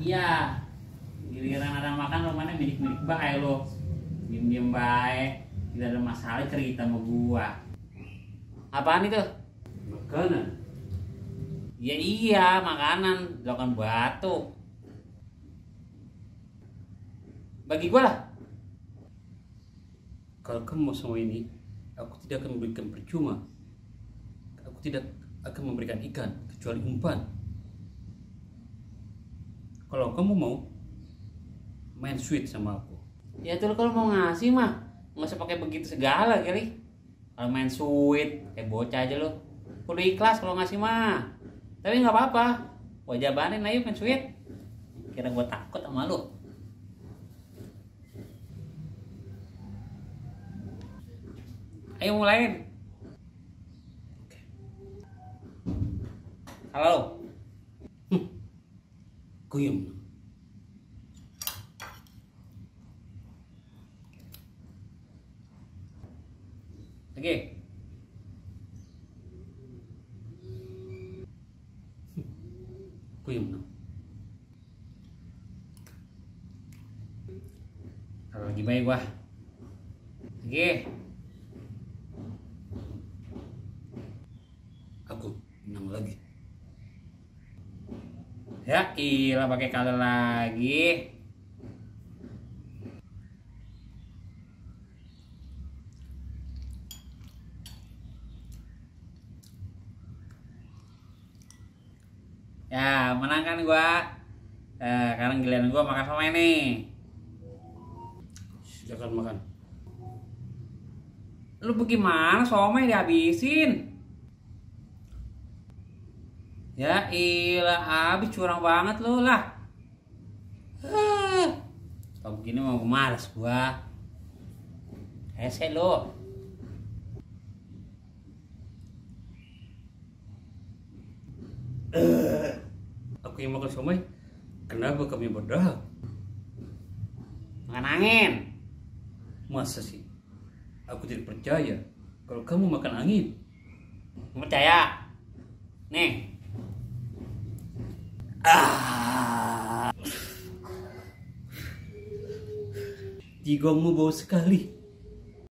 Iya, giliran ada makan lo mana milik-milik bae lo. Diem-diem bae, tidak ada masalah cerita sama gua. Apaan itu? Makanan. Ya iya, makanan, lakukan batu. Bagi gua lah. Kalau kamu mau semua ini, aku tidak akan memberikan percuma. Aku tidak akan memberikan ikan kecuali umpan. Kalau kamu mau main sweet sama aku, Ya tuh kalau mau ngasih mah nggak usah pakai begitu segala kali. Kalau main sweet, kayak bocah aja lo. Kudu ikhlas kalau ngasih mah. Tapi nggak apa-apa. Gua jabanin ayo main sweet. Kira gua takut sama lo. Ayo mulai. Halo. kuyum. Oke. Kuyum. Kalau lagi baik gua. Oke. Aku menang lagi. Ya ilah pakai kali lagi. Ya menang kan gua. Sekarang giliran gua makan sama ini. Silakan makan. Lu bagaimana somai dihabisin? Ya ilah habis curang banget lu lah. Kalau begini mau malas gua. Hese lu. Aku yang makan somai. Kenapa kami berdahak? Makan angin. Masa sih? Aku tidak percaya kalau kamu makan angin. Percaya? Nih. Jigongmu bau sekali.